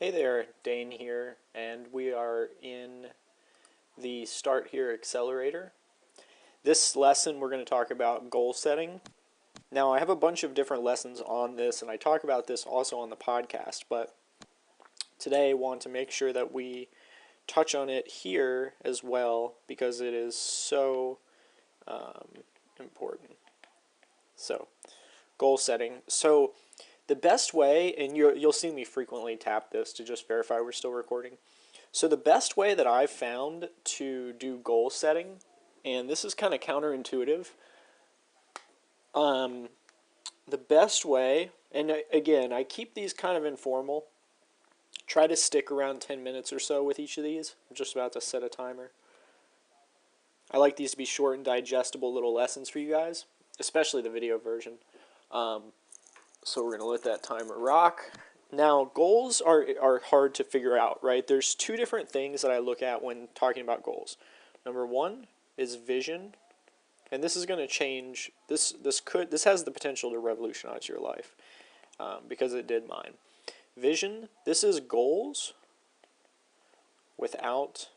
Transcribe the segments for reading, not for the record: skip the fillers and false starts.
Hey there, Dane here, and we are in the Start Here Accelerator. This lesson we're going to talk about goal setting. Now, I have a bunch of different lessons on this, and I talk about this also on the podcast, but today I want to make sure that we touch on it here as well because it is so important. So, goal setting. So, the best way, and you'll see me frequently tap this to just verify we're still recording. So the best way that I've found to do goal setting, and this is kind of counterintuitive, the best way, and again, I keep these kind of informal, try to stick around 10 minutes or so with each of these. I'm just about to set a timer. I like these to be short and digestible little lessons for you guys, especially the video version. So we're going to let that timer rock. Now, goals are hard to figure out, right? There's two different things that I look at when talking about goals. Number one is vision, and this is going to change. This has the potential to revolutionize your life because it did mine. Vision. This is goals without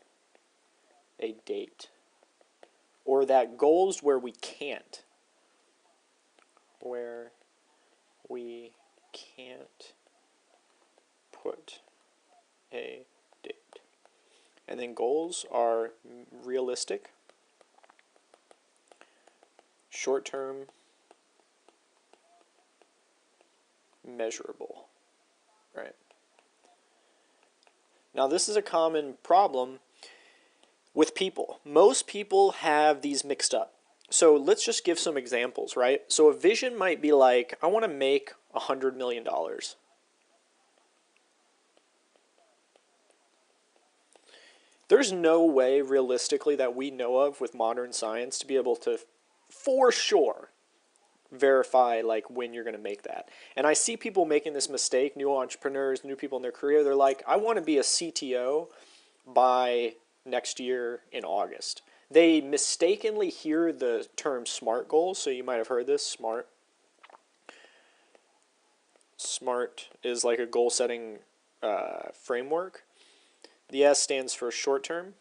a date, or that goals where we can't, put a date. And then goals are realistic, short-term, measurable, right? Now this is a common problem with people. Most people have these mixed up. So let's just give some examples, right? So a vision might be like, I want to make $100 million. There's no way realistically that we know of with modern science to be able to for sure verify like when you're going to make that. And I see people making this mistake, new entrepreneurs, new people in their career. They're like, I want to be a CTO by next year in August. They mistakenly hear the term SMART goals. So you might have heard this, SMART. SMART is like a goal setting framework. The S stands for short term.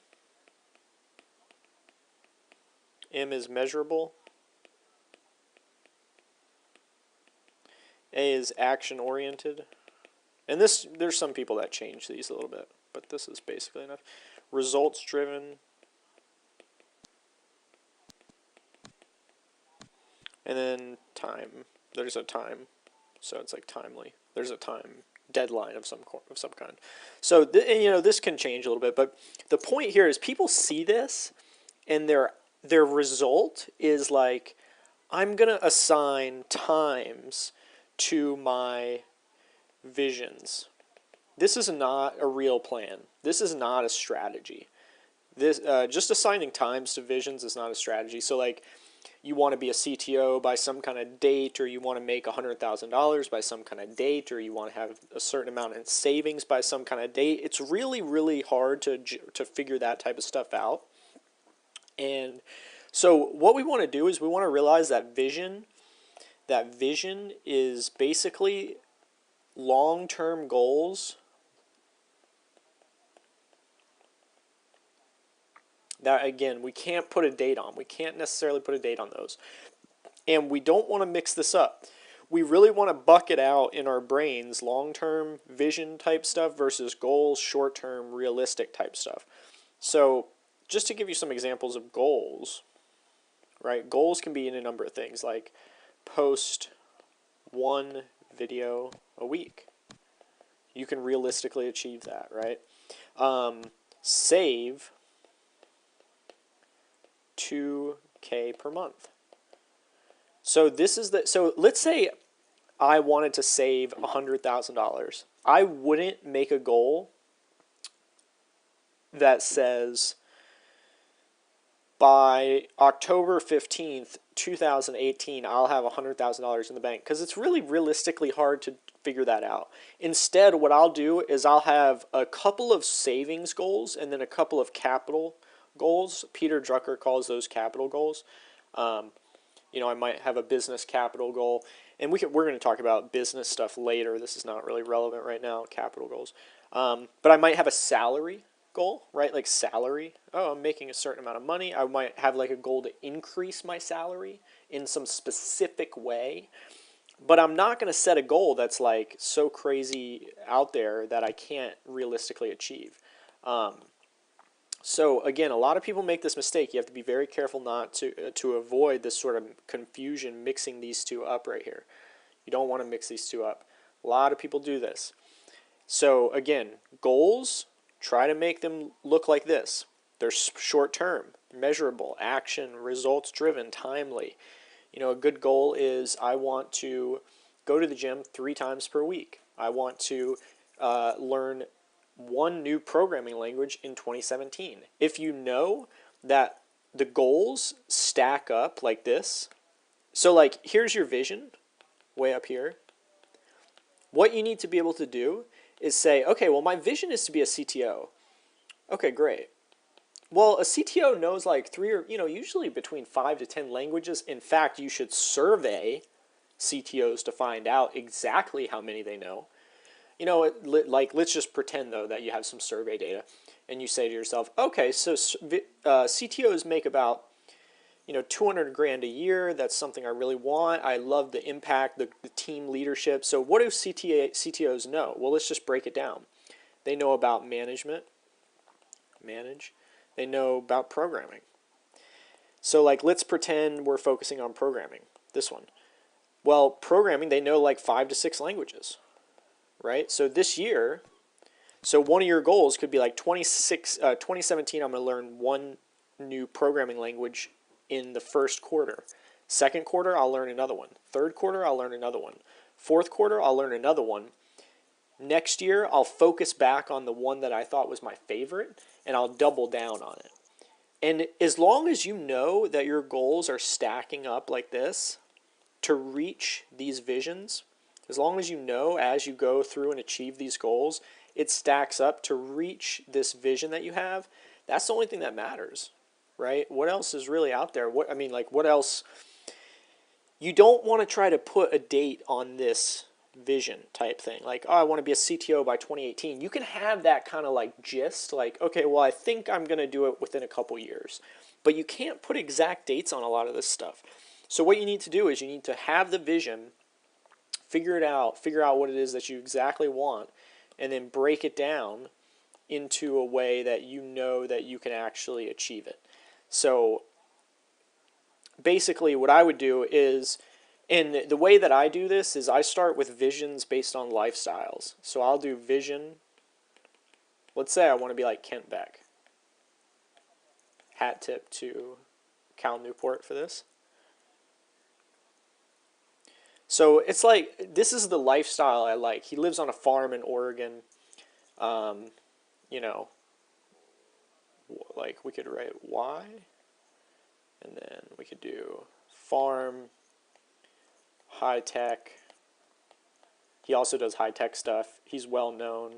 M is measurable. A is action oriented. And there's some people that change these a little bit, but this is basically enough. Results driven. And then time. There's a time. So it's like timely. There's a time deadline of some kind. So this can change a little bit, but the point here is people see this and their result is like, I'm going to assign times to my visions. This is not a real plan. This is not a strategy. This just assigning times to visions is not a strategy. So like, you want to be a CTO by some kind of date, or you want to make $100,000 by some kind of date, or you want to have a certain amount in savings by some kind of date. It's really, really hard to figure that type of stuff out. And so what we want to do is we want to realize that vision is basically long-term goals that, again, we can't put a date on. We can't necessarily put a date on those. And we don't want to mix this up. We really want to bucket out in our brains long-term vision type stuff versus goals, short-term realistic type stuff. So just to give you some examples of goals, right? Goals can be in a number of things, like post 1 video a week. You can realistically achieve that, right? Save $2,000 per month. So let's say I wanted to save $100,000. I wouldn't make a goal that says by October 15th, 2018, I'll have $100,000 in the bank, because it's really realistically hard to figure that out. Instead, what I'll do is I'll have a couple of savings goals and then a couple of capital goals. Peter Drucker calls those capital goals. I might have a business capital goal, and we're going to talk about business stuff later. This is not really relevant right now, capital goals. But I might have a salary goal, right? Like salary. Oh, I'm making a certain amount of money. I might have like a goal to increase my salary in some specific way. But I'm not going to set a goal that's like so crazy out there that I can't realistically achieve. So again, a lot of people make this mistake. You have to be very careful not to avoid this sort of confusion mixing these two up right here. You don't want to mix these two up. A lot of people do this. So again, goals, try to make them look like this. They're short term, measurable, action, results driven, timely. You know, a good goal is I want to go to the gym 3 times per week. I want to learn one new programming language in 2017. If you know that the goals stack up like this, so like here's your vision way up here. What you need to be able to do is say, okay, well, my vision is to be a CTO. Okay, great. Well, a CTO knows like 3 or, usually between 5 to 10 languages. In fact, you should survey CTOs to find out exactly how many they know. Like let's just pretend though that you have some survey data and you say to yourself, okay, so CTOs make about 200 grand a year. That's something I really want. I love the impact, the team leadership. So what do CTOs know? Well, let's just break it down. They know about manage. They know about programming. So like let's pretend we're focusing on programming, this one. Well, programming, they know like 5 to 6 languages, right? So this year, one of your goals could be like 2017, I'm going to learn one new programming language in the first quarter. Second quarter, I'll learn another one. Third quarter, I'll learn another one. Fourth quarter, I'll learn another one. Next year, I'll focus back on the one that I thought was my favorite, and I'll double down on it. And as long as you know that your goals are stacking up like this to reach these visions, as long as you know as you go through and achieve these goals, it stacks up to reach this vision that you have, that's the only thing that matters, right? What else is really out there? What else? You don't want to try to put a date on this vision type thing. Like, oh, I want to be a CTO by 2018. You can have that kind of like gist, like, okay, well, I think I'm going to do it within a couple years. But you can't put exact dates on a lot of this stuff. So what you need to do is you need to have the vision, figure out what it is that you exactly want, and then break it down into a way that you know that you can actually achieve it. So basically what I would do is, and the way that I do this is I start with visions based on lifestyles. So I'll do vision. Let's say I want to be like Kent Beck. Hat tip to Cal Newport for this. So it's like, this is the lifestyle I like. He lives on a farm in Oregon. Like we could write Y, and then we could do farm, high tech. He also does high tech stuff. He's well known,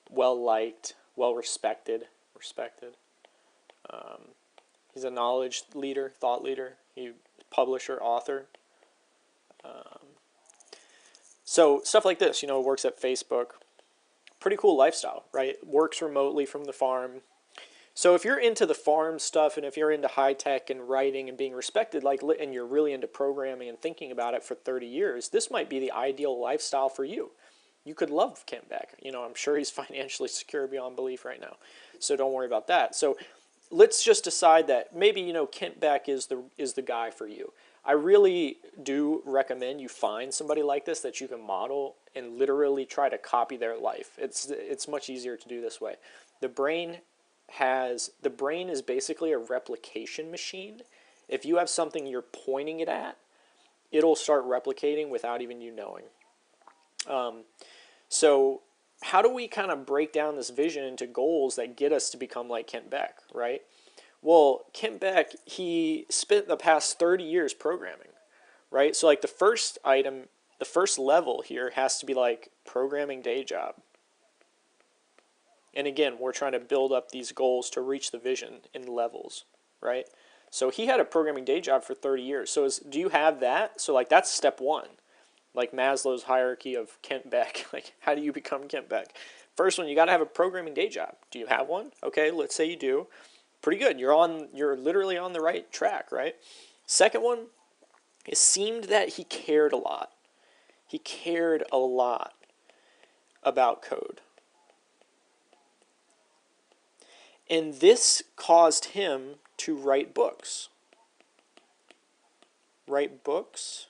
well liked, well respected. He's a knowledge leader, thought leader. Publisher, author. So stuff like this, works at Facebook. Pretty cool lifestyle, right? Works remotely from the farm. So if you're into the farm stuff, and if you're into high tech and writing and being respected, and you're really into programming and thinking about it for 30 years, this might be the ideal lifestyle for you. You could love Kent Beck. I'm sure he's financially secure beyond belief right now. So don't worry about that. So let's just decide that maybe, Kent Beck is the guy for you. I really do recommend you find somebody like this that you can model and literally try to copy their life. It's much easier to do this way. The brain is basically a replication machine. If you have something you're pointing it at, it'll start replicating without even you knowing. So how do we kind of break down this vision into goals that get us to become like Kent Beck, right? Well, Kent Beck, he spent the past 30 years programming, right? So like the first level here has to be like programming day job. And again, we're trying to build up these goals to reach the vision in levels, right? So he had a programming day job for 30 years. So do you have that? So like that's step one. Like Maslow's hierarchy of Kent Beck. Like how do you become Kent Beck? First one, you got to have a programming day job. Do you have one? Okay, let's say you do. Pretty good. You're literally on the right track, right? Second one, it seemed that he cared a lot. He cared a lot about code. And this caused him to write books. Write books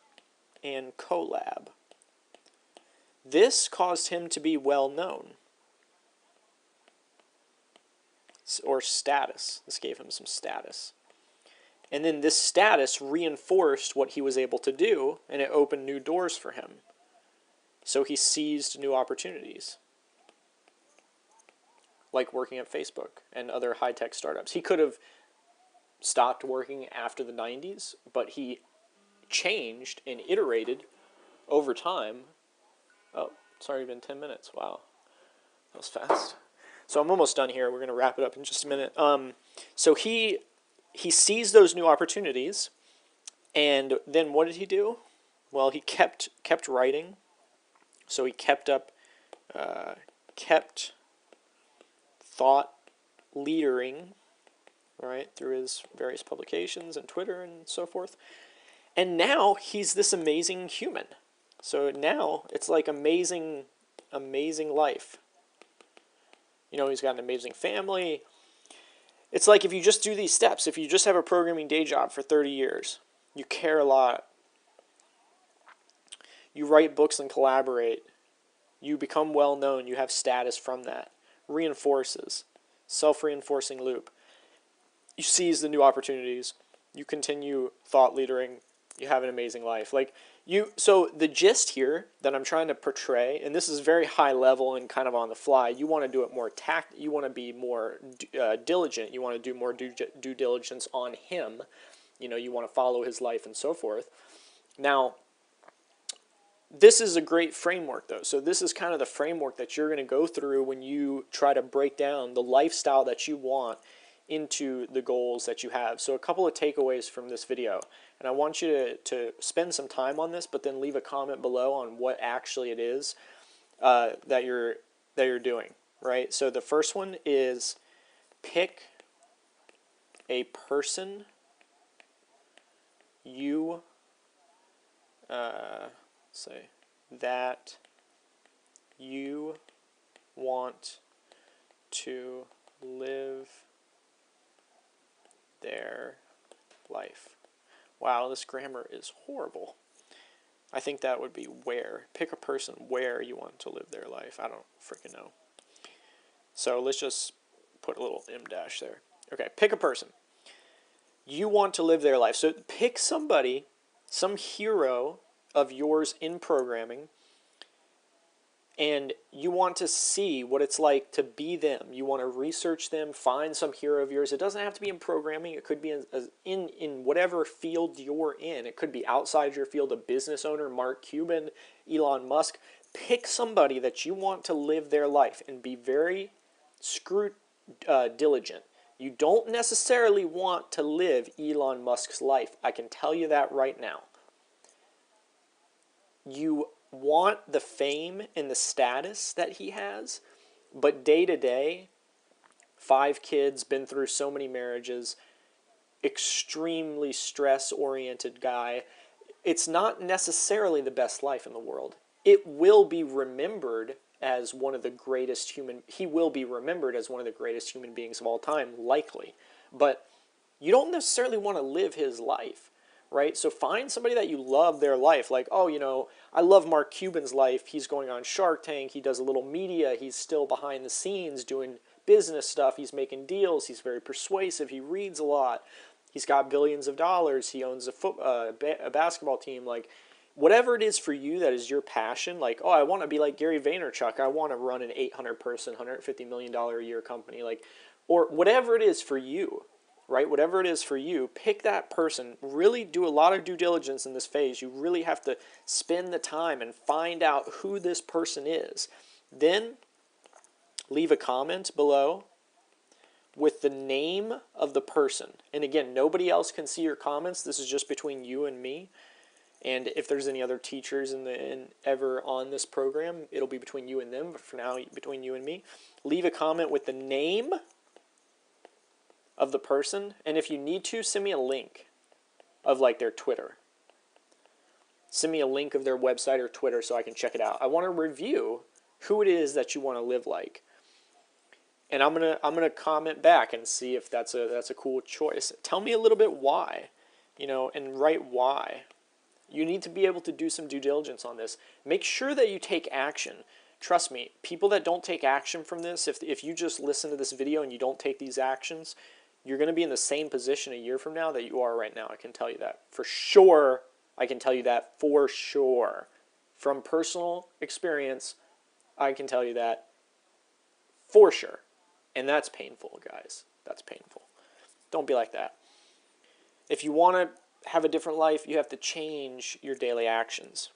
and collab. This caused him to be well known. Or status. This gave him some status. And then this status reinforced what he was able to do, and it opened new doors for him. So he seized new opportunities. Like working at Facebook and other high-tech startups. He could have stopped working after the 90s, but he changed and iterated over time. Oh, it's already been 10 minutes. Wow. That was fast. So I'm almost done here. We're going to wrap it up in just a minute. So he seized those new opportunities, and then what did he do? Well, he kept writing. So he kept thought leadering, right, through his various publications and Twitter and so forth. And now he's this amazing human. So now it's like amazing life. You know, he's got an amazing family. It's like if you just do these steps, if you just have a programming day job for 30 years, you care a lot, you write books and collaborate, you become well known, you have status from that. Reinforces. Self-reinforcing loop. You seize the new opportunities. You continue thought leadering. You have an amazing life. So the gist here that I'm trying to portray, and this is very high level and kind of on the fly, you want to do it more you want to be more diligent. You want to do more due diligence on him. You know, you want to follow his life and so forth. Now, this is a great framework, though. So this is kind of the framework that you're going to go through when you try to break down the lifestyle that you want into the goals that you have. So a couple of takeaways from this video. And I want you to spend some time on this, but then leave a comment below on what actually it is that you're doing, right? So the first one is pick a person you say that you want to live their life. Wow, this grammar is horrible. I think that would be where. Pick a person where you want to live their life. I don't freaking know. So let's just put a little M dash there. Okay, pick a person. You want to live their life. So pick somebody, some hero of yours in programming, and you want to see what it's like to be them. You want to research them, find some hero of yours. It doesn't have to be in programming. It could be in whatever field you're in. It could be outside your field, a business owner, Mark Cuban, Elon Musk. Pick somebody that you want to live their life and be very diligent. You don't necessarily want to live Elon Musk's life. I can tell you that right now. You want the fame and the status that he has, but day to day, 5 kids, been through so many marriages, extremely stress-oriented guy. It's not necessarily the best life in the world. It will be remembered as one of the greatest he will be remembered as one of the greatest human beings of all time, likely. But you don't necessarily want to live his life. Right? So find somebody that you love their life. Like, oh, you know, I love Mark Cuban's life. He's going on Shark Tank. He does a little media. He's still behind the scenes doing business stuff. He's making deals. He's very persuasive. He reads a lot. He's got billions of dollars. He owns a basketball team. Like, whatever it is for you that is your passion, like, oh, I want to be like Gary Vaynerchuk. I want to run an 800-person, $150 million a year company. Like, or whatever it is for you. Right? Whatever it is for you, pick that person. Really do a lot of due diligence in this phase. You really have to spend the time and find out who this person is. Then leave a comment below with the name of the person. And again, nobody else can see your comments. This is just between you and me. And if there's any other teachers ever on this program, it'll be between you and them. But for now, between you and me. Leave a comment with the name of the person. And if you need to, send me a link of like their Twitter. Send me a link of their website or Twitter so I can check it out. I want to review who it is that you want to live like. And I'm gonna comment back and see if that's a cool choice. Tell me a little bit why, and write why. You need to be able to do some due diligence on this. Make sure that you take action. Trust me, people that don't take action from this, if you just listen to this video and you don't take these actions, you're going to be in the same position a year from now that you are right now. I can tell you that for sure. I can tell you that for sure. From personal experience, I can tell you that for sure. And that's painful, guys. That's painful. Don't be like that. If you want to have a different life, you have to change your daily actions.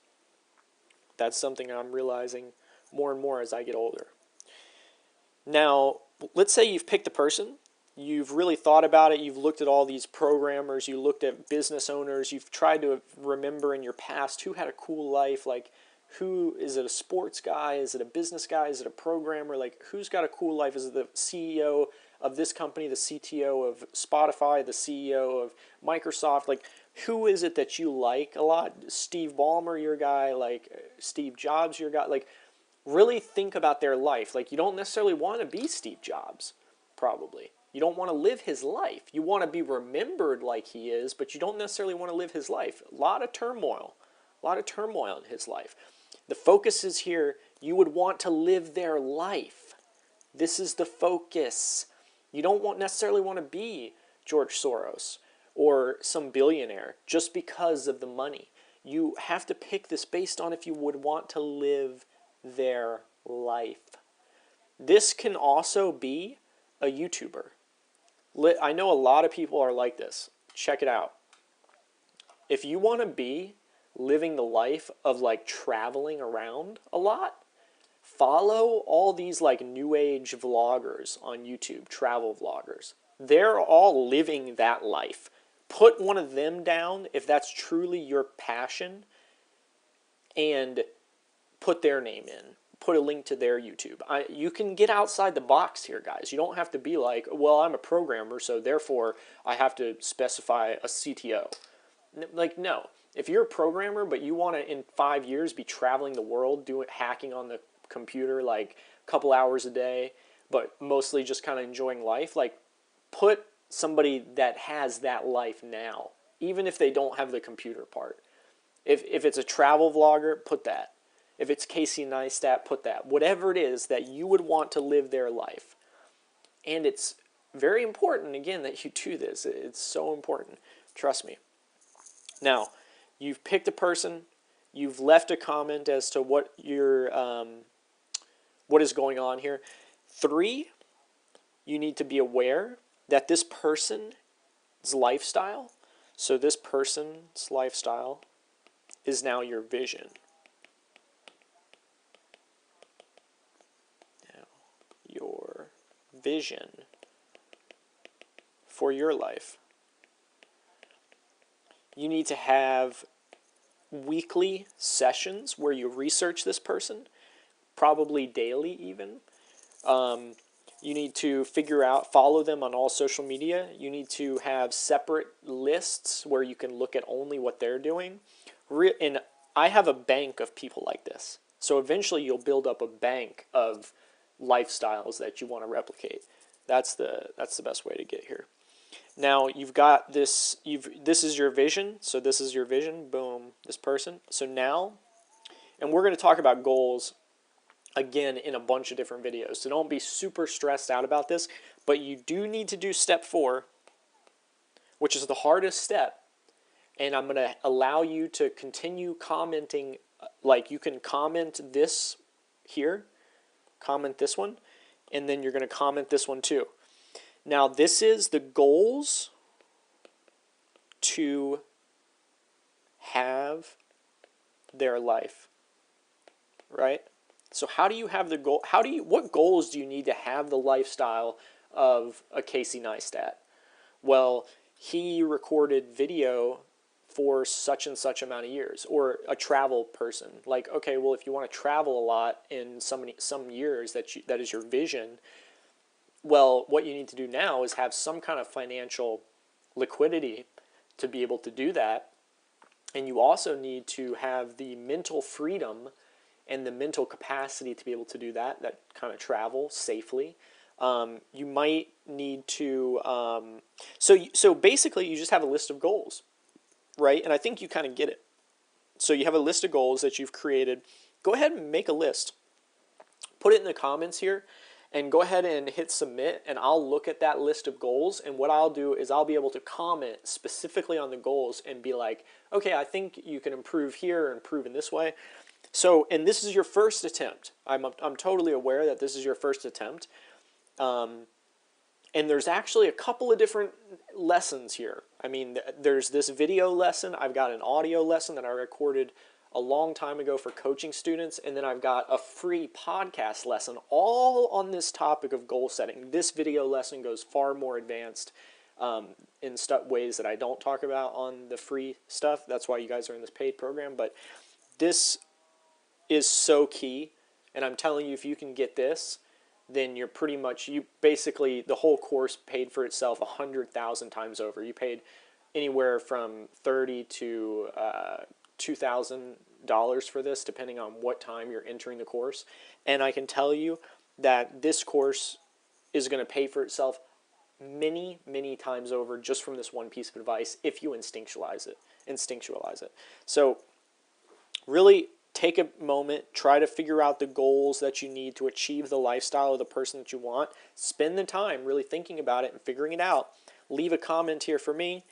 That's something I'm realizing more and more as I get older. Now, let's say you've picked a person. You've really thought about it. You've looked at all these programmers. You looked at business owners. You've tried to remember in your past who had a cool life. Like, who is it? A sports guy? Is it a business guy? Is it a programmer? Like, who's got a cool life? Is it the CEO of this company, the CTO of Spotify, the CEO of Microsoft? Like, who is it that you like a lot? Steve Ballmer, your guy? Like, Steve Jobs, your guy? Like, really think about their life. Like, you don't necessarily want to be Steve Jobs, probably. You don't want to live his life. You want to be remembered like he is, but you don't necessarily want to live his life. A lot of turmoil in his life. The focus is here. You would want to live their life. This is the focus. You don't necessarily want to be George Soros or some billionaire just because of the money. You have to pick this based on if you would want to live their life. This can also be a YouTuber. I know a lot of people are like this. Check it out. If you want to be living the life of like traveling around a lot, follow all these like new age vloggers on YouTube, travel vloggers. They're all living that life. Put one of them down if that's truly your passion and put their name in. Put a link to their YouTube. You can get outside the box here, guys. You don't have to be like, well, I'm a programmer, so therefore I have to specify a CTO. Like, no. If you're a programmer, but you want to, in 5 years, be traveling the world, hacking on the computer, like, a couple hours a day, but mostly just kind of enjoying life, like, put somebody that has that life now, even if they don't have the computer part. If it's a travel vlogger, put that. If it's Casey Neistat, put that. Whatever it is that you would want to live their life. And it's very important, again, that you do this. It's so important. Trust me. Now, you've picked a person. You've left a comment as to what is going on here. 3, you need to be aware that this person's lifestyle, so this person's lifestyle is now your vision. Your vision for your life. You need to have weekly sessions where you research this person, probably daily even. You need to follow them on all social media. You need to have separate lists where you can look at only what they're doing. And I have a bank of people like this. So eventually you'll build up a bank of lifestyles that you want to replicate. That's the best way to get here. Now you've got this. This is your vision. So this is your vision. Boom. This person. So now, and we're going to talk about goals again in a bunch of different videos. So don't be super stressed out about this. But you do need to do step 4, which is the hardest step. And I'm going to allow you to continue commenting. Like, you can comment this here. Comment this one, and then you're going to comment this one too. Now, this is the goals to have their life, right? So how do you have the goal? What goals do you need to have the lifestyle of a Casey Neistat. Well, he recorded video for such and such amount of years. Or a travel person, like, okay, well, if you want to travel a lot in some years, that is your vision. Well, what you need to do now is have some kind of financial liquidity to be able to do that. And you also need to have the mental freedom and the mental capacity to be able to do that kind of travel safely. You might need to, so basically you just have a list of goals, right? And I think you kind of get it. So you have a list of goals that you've created. Go ahead and make a list. Put it in the comments here and go ahead and hit submit, and I'll look at that list of goals, and what I'll do is I'll be able to comment specifically on the goals and be like, okay, I think you can improve here or improve in this way. So, and this is your first attempt. I'm totally aware that this is your first attempt. And there's actually a couple of different lessons here. I mean, there's this video lesson. I've got an audio lesson that I recorded a long time ago for coaching students, and then I've got a free podcast lesson all on this topic of goal setting. This video lesson goes far more advanced in ways that I don't talk about on the free stuff. That's why you guys are in this paid program. But this is so key, and I'm telling you, if you can get this, then you're pretty much, basically, the whole course paid for itself 100,000 times over. You paid anywhere from $30 to $2,000 for this, depending on what time you're entering the course. And I can tell you that this course is going to pay for itself many, many times over just from this one piece of advice if you instinctualize it. So really take a moment, try to figure out the goals that you need to achieve the lifestyle of the person that you want. Spend the time really thinking about it and figuring it out. Leave a comment here for me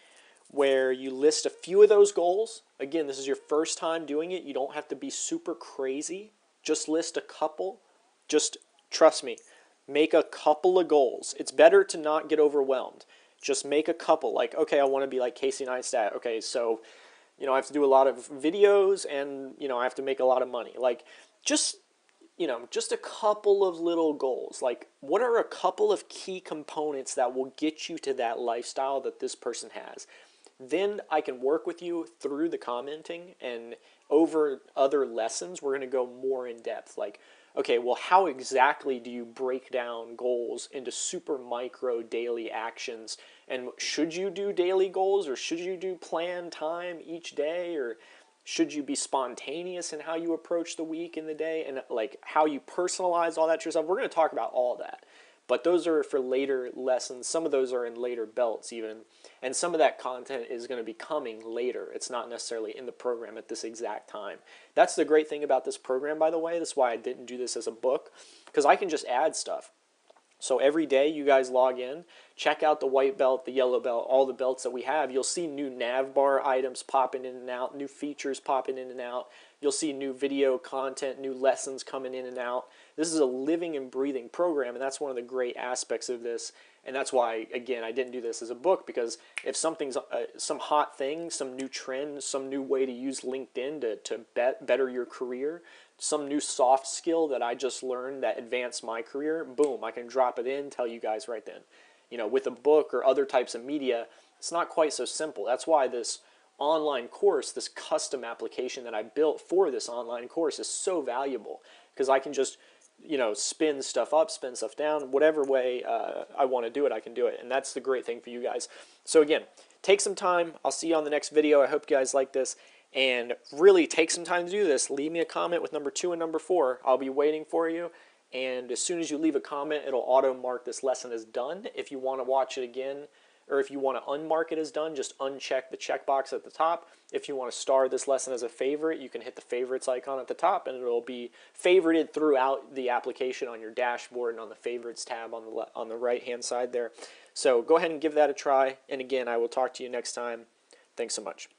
where you list a few of those goals. Again, this is your first time doing it. You don't have to be super crazy. Just list a couple. Just trust me, make a couple of goals. It's better to not get overwhelmed. Just make a couple. Like, okay, I want to be like Casey Neistat. Okay, so, I have to do a lot of videos and, I have to make a lot of money. Like, just a couple of little goals. Like, what are a couple of key components that will get you to that lifestyle that this person has? Then I can work with you through the commenting, and over other lessons, we're going to go more in depth. Like, okay, well, how exactly do you break down goals into super micro daily actions? And should you do daily goals, or should you do planned time each day, or should you be spontaneous in how you approach the week and the day, and like how you personalize all that to yourself? We're going to talk about all that. But those are for later lessons. Some of those are in later belts even. And some of that content is going to be coming later. It's not necessarily in the program at this exact time. That's the great thing about this program, by the way. That's why I didn't do this as a book, because I can just add stuff. So every day you guys log in, check out the white belt, the yellow belt, all the belts that we have. You'll see new nav bar items popping in and out, new features popping in and out. You'll see new video content, new lessons coming in and out. This is a living and breathing program, and that's one of the great aspects of this. And that's why, again, I didn't do this as a book, because if something's some hot thing, some new trend, some new way to use LinkedIn to better your career, some new soft skill that I just learned that advanced my career, boom, I can drop it in, tell you guys right then. With a book or other types of media, it's not quite so simple. That's why this online course, this custom application that I built for this online course is so valuable, because I can just spin stuff up, spin stuff down, whatever way I want to do it, I can do it. And that's the great thing for you guys. So again, take some time. I'll see you on the next video. I hope you guys like this. And really take some time to do this. Leave me a comment with number 2 and number 4. I'll be waiting for you. And as soon as you leave a comment, it'll auto mark this lesson as done. If you want to watch it again, or if you want to unmark it as done, just uncheck the checkbox at the top. If you want to star this lesson as a favorite, you can hit the favorites icon at the top, and it'll be favorited throughout the application on your dashboard and on the favorites tab on the right-hand side there. So go ahead and give that a try. And again, I will talk to you next time. Thanks so much.